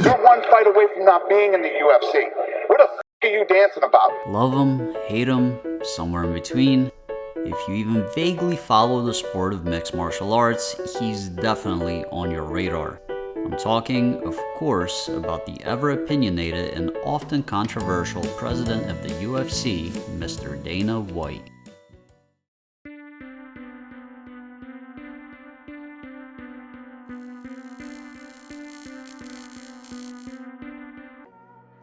You're one fight away from not being in the UFC. What the f*** are you dancing about? Love him, hate him, somewhere in between. If you even vaguely follow the sport of mixed martial arts, he's definitely on your radar. I'm talking, of course, about the ever-opinionated and often controversial president of the UFC, Mr. Dana White.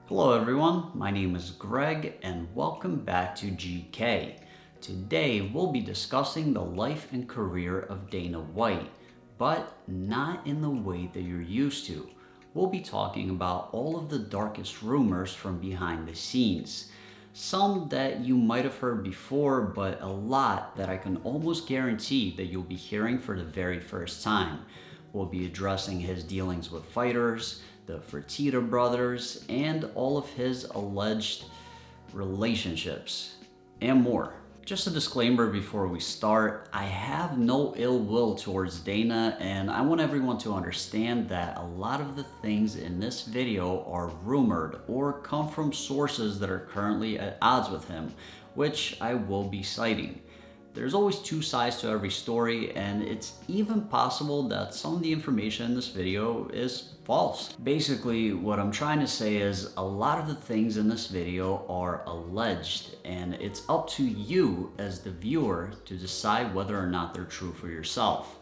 Hello everyone, my name is Greg and welcome back to GK. Today we'll be discussing the life and career of Dana White, but not in the way that you're used to. We'll be talking about all of the darkest rumors from behind the scenes. Some that you might have heard before, but a lot that I can almost guarantee that you'll be hearing for the very first time. We'll be addressing his dealings with fighters, the Fertitta brothers, and all of his alleged relationships, and more. Just a disclaimer before we start, I have no ill will towards Dana, and I want everyone to understand that a lot of the things in this video are rumored or come from sources that are currently at odds with him, which I will be citing. There's always two sides to every story, and it's even possible that some of the information in this video is false. Basically, what I'm trying to say is a lot of the things in this video are alleged, and it's up to you as the viewer to decide whether or not they're true for yourself.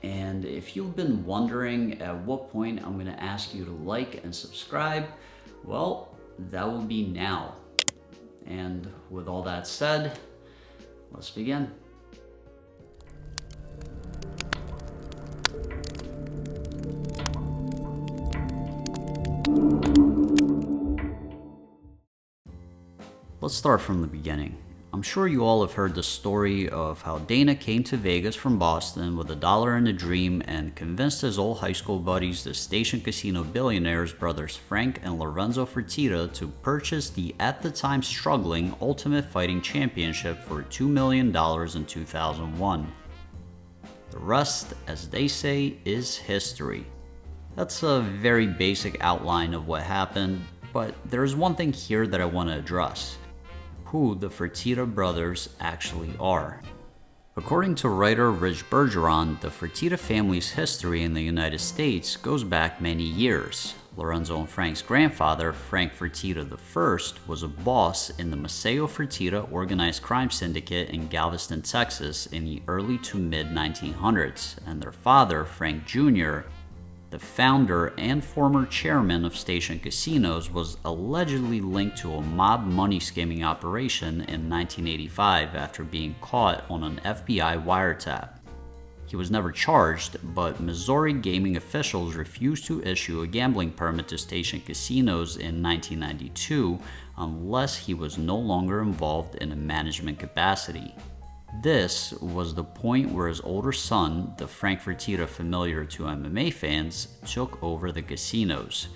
And if you've been wondering at what point I'm going to ask you to like and subscribe, well, that will be now. And with all that said, let's begin. Let's start from the beginning. I'm sure you all have heard the story of how Dana came to Vegas from Boston with $1 and a dream and convinced his old high school buddies, the Station Casino billionaires brothers Frank and Lorenzo Fertitta, to purchase the at the time struggling Ultimate Fighting Championship for $2 million in 2001. The rest, as they say, is history. That's a very basic outline of what happened, but there's one thing here that I want to address: who the Fertitta brothers actually are. According to writer Rich Bergeron, the Fertitta family's history in the United States goes back many years. Lorenzo and Frank's grandfather, Frank Fertitta I, was a boss in the Maceo Fertitta organized crime syndicate in Galveston, Texas in the early to mid 1900s, and their father, Frank Jr., the founder and former chairman of Station Casinos, was allegedly linked to a mob money skimming operation in 1985 after being caught on an FBI wiretap. He was never charged, but Missouri gaming officials refused to issue a gambling permit to Station Casinos in 1992 unless he was no longer involved in a management capacity. This was the point where his older son, the Frank Fertitta familiar to MMA fans, took over the casinos.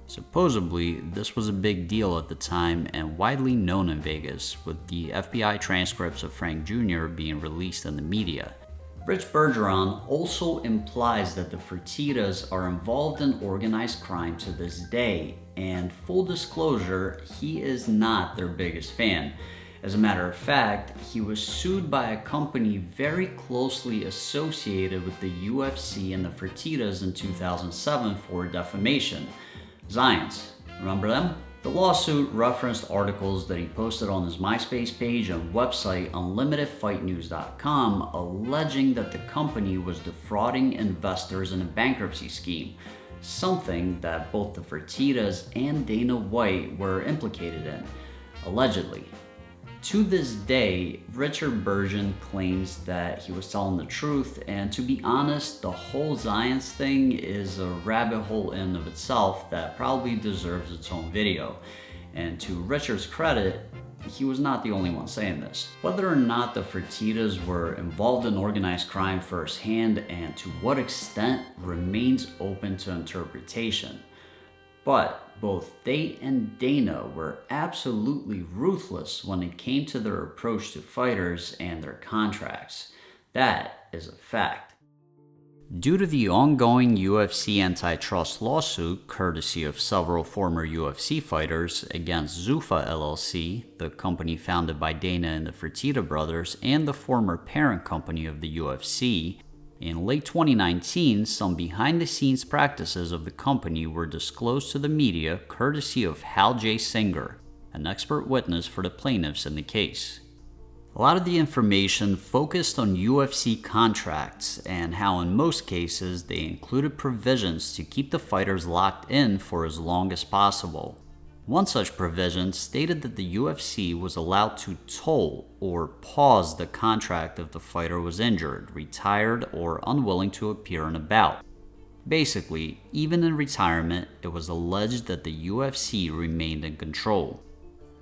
Supposedly, this was a big deal at the time and widely known in Vegas, with the FBI transcripts of Frank Jr. being released in the media. Rich Bergeron also implies that the Fertittas are involved in organized crime to this day, and full disclosure, he is not their biggest fan. As a matter of fact, he was sued by a company very closely associated with the UFC and the Fertittas in 2007 for defamation. Zions, remember them? The lawsuit referenced articles that he posted on his MySpace page and website UnlimitedFightNews.com alleging that the company was defrauding investors in a bankruptcy scheme, something that both the Fertittas and Dana White were implicated in, allegedly. To this day, Richard Bergeron claims that he was telling the truth, and to be honest, the whole Zions thing is a rabbit hole in of itself that probably deserves its own video. And to Richard's credit, he was not the only one saying this. Whether or not the Fertittas were involved in organized crime firsthand and to what extent remains open to interpretation. But both they and Dana were absolutely ruthless when it came to their approach to fighters and their contracts. That is a fact. Due to the ongoing UFC antitrust lawsuit, courtesy of several former UFC fighters, against Zuffa LLC, the company founded by Dana and the Fertitta brothers, and the former parent company of the UFC, in late 2019, some behind-the-scenes practices of the company were disclosed to the media courtesy of Hal J. Singer, an expert witness for the plaintiffs in the case. A lot of the information focused on UFC contracts and how in most cases they included provisions to keep the fighters locked in for as long as possible. One such provision stated that the UFC was allowed to toll or pause the contract if the fighter was injured, retired, or unwilling to appear in a bout. Basically, even in retirement, it was alleged that the UFC remained in control.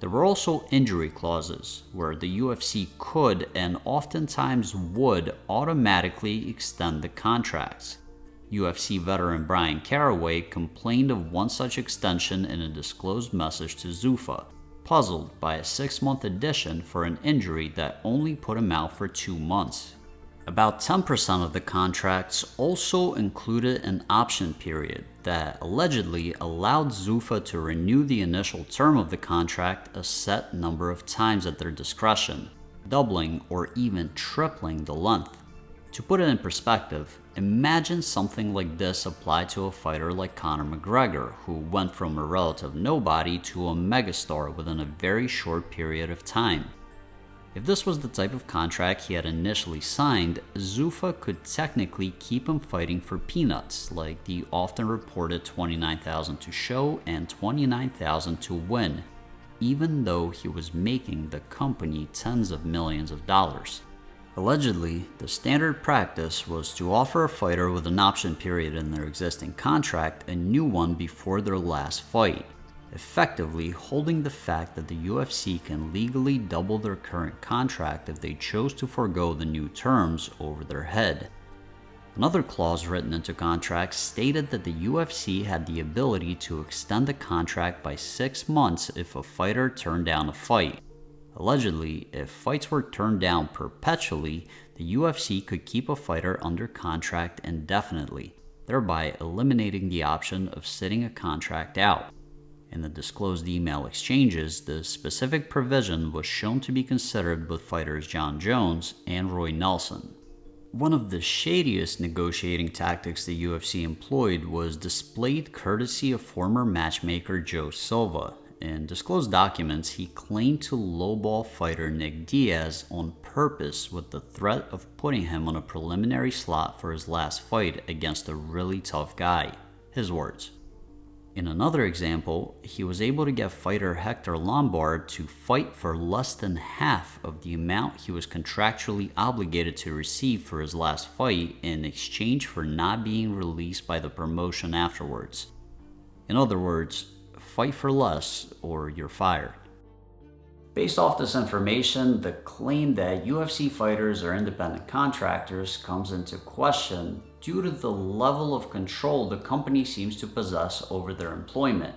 There were also injury clauses, where the UFC could and oftentimes would automatically extend the contracts. UFC veteran Brian Caraway complained of one such extension in a disclosed message to Zuffa, puzzled by a 6-month addition for an injury that only put him out for 2 months. About 10% of the contracts also included an option period that allegedly allowed Zuffa to renew the initial term of the contract a set number of times at their discretion, doubling or even tripling the length. To put it in perspective, imagine something like this applied to a fighter like Conor McGregor, who went from a relative nobody to a megastar within a very short period of time. If this was the type of contract he had initially signed, Zuffa could technically keep him fighting for peanuts, like the often reported $29,000 to show and $29,000 to win, even though he was making the company tens of millions of dollars. Allegedly, the standard practice was to offer a fighter with an option period in their existing contract a new one before their last fight, effectively holding the fact that the UFC can legally double their current contract if they chose to forego the new terms over their head. Another clause written into contracts stated that the UFC had the ability to extend the contract by 6 months if a fighter turned down a fight. Allegedly, if fights were turned down perpetually, the UFC could keep a fighter under contract indefinitely, thereby eliminating the option of sitting a contract out. In the disclosed email exchanges, the specific provision was shown to be considered with fighters John Jones and Roy Nelson. One of the shadiest negotiating tactics the UFC employed was displayed courtesy of former matchmaker Joe Silva. In disclosed documents, he claimed to lowball fighter Nick Diaz on purpose with the threat of putting him on a preliminary slot for his last fight against a really tough guy. His words. In another example, he was able to get fighter Hector Lombard to fight for less than half of the amount he was contractually obligated to receive for his last fight in exchange for not being released by the promotion afterwards. In other words, fight for less or you're fired. Based off this information, the claim that UFC fighters are independent contractors comes into question due to the level of control the company seems to possess over their employment.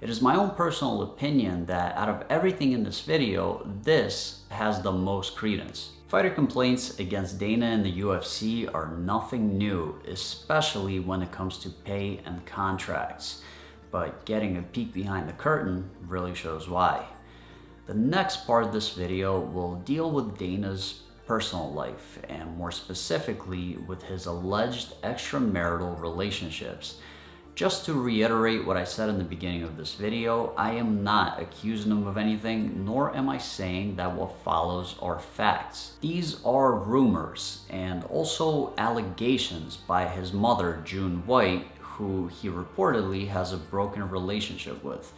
It is my own personal opinion that out of everything in this video, this has the most credence. Fighter complaints against Dana and the UFC are nothing new, especially when it comes to pay and contracts. But getting a peek behind the curtain really shows why. The next part of this video will deal with Dana's personal life, and more specifically with his alleged extramarital relationships. Just to reiterate what I said in the beginning of this video, I am not accusing him of anything, nor am I saying that what follows are facts. These are rumors and also allegations by his mother, June White, who he reportedly has a broken relationship with,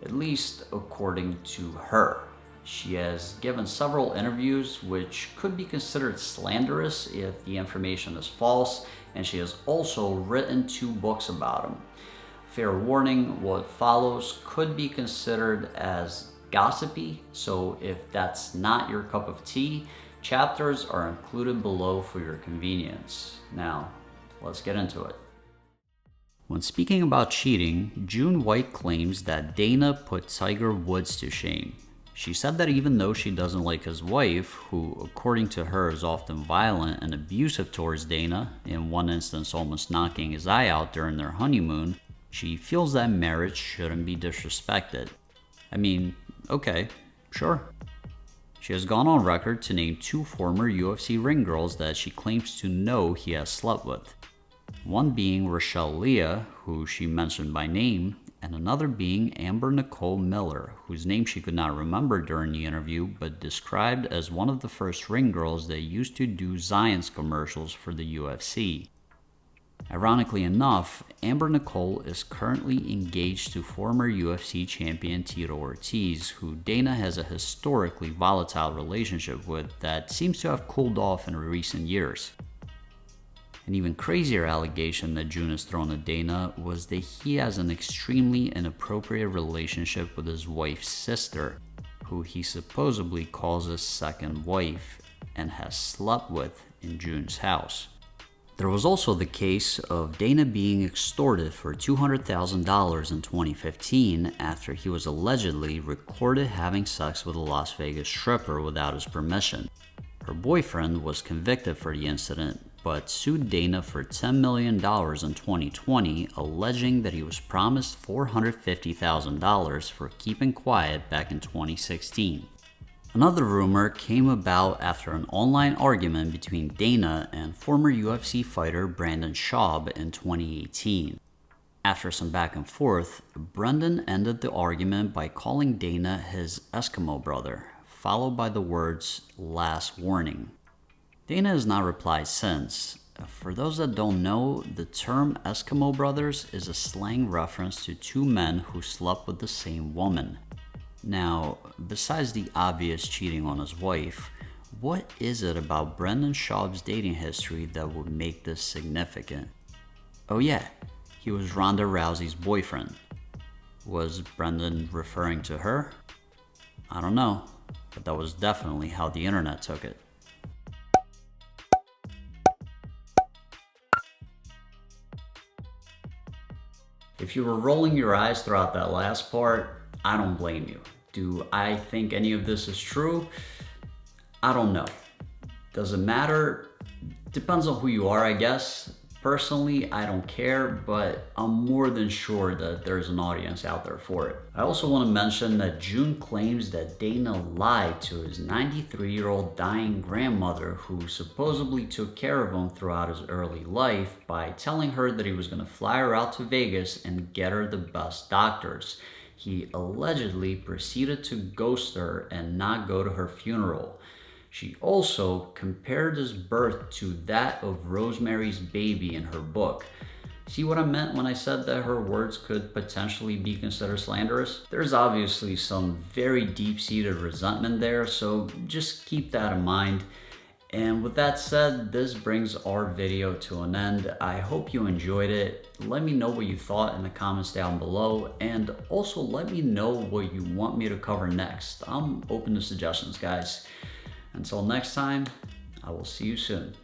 at least according to her. She has given several interviews which could be considered slanderous if the information is false, and she has also written 2 books about him. Fair warning, what follows could be considered as gossipy, so if that's not your cup of tea, chapters are included below for your convenience. Now, let's get into it. When speaking about cheating, June White claims that Dana put Tiger Woods to shame. She said that even though she doesn't like his wife, who according to her is often violent and abusive towards Dana, in one instance almost knocking his eye out during their honeymoon, she feels that marriage shouldn't be disrespected. I mean, okay, sure. She has gone on record to name 2 former UFC ring girls that she claims to know he has slept with. One being Rochelle Leah, who she mentioned by name, and another being Amber Nicole Miller, whose name she could not remember during the interview, but described as one of the first ring girls that used to do Zion's commercials for the UFC. Ironically enough, Amber Nicole is currently engaged to former UFC champion Tito Ortiz, who Dana has a historically volatile relationship with that seems to have cooled off in recent years. An even crazier allegation that June has thrown at Dana was that he has an extremely inappropriate relationship with his wife's sister, who he supposedly calls his second wife and has slept with in June's house. There was also the case of Dana being extorted for $200,000 in 2015 after he was allegedly recorded having sex with a Las Vegas stripper without his permission. Her boyfriend was convicted for the incident, but sued Dana for $10 million in 2020, alleging that he was promised $450,000 for keeping quiet back in 2016. Another rumor came about after an online argument between Dana and former UFC fighter Brendan Schaub in 2018. After some back and forth, Brendan ended the argument by calling Dana his Eskimo brother, followed by the words, "last warning." Dana has not replied since. For those that don't know, the term Eskimo brothers is a slang reference to 2 men who slept with the same woman. Now, besides the obvious cheating on his wife, what is it about Brendan Schaub's dating history that would make this significant? Oh yeah, he was Ronda Rousey's boyfriend. Was Brendan referring to her? I don't know, but that was definitely how the internet took it. If you were rolling your eyes throughout that last part, I don't blame you. Do I think any of this is true? I don't know. Does it matter? Depends on who you are, I guess. Personally, I don't care, but I'm more than sure that there's an audience out there for it. I also want to mention that June claims that Dana lied to his 93-year-old dying grandmother, who supposedly took care of him throughout his early life, by telling her that he was going to fly her out to Vegas and get her the best doctors. He allegedly proceeded to ghost her and not go to her funeral. She also compared his birth to that of Rosemary's Baby in her book. See what I meant when I said that her words could potentially be considered slanderous? There's obviously some very deep-seated resentment there, so just keep that in mind. And with that said, this brings our video to an end. I hope you enjoyed it. Let me know what you thought in the comments down below, and also let me know what you want me to cover next. I'm open to suggestions, guys. Until next time, I will see you soon.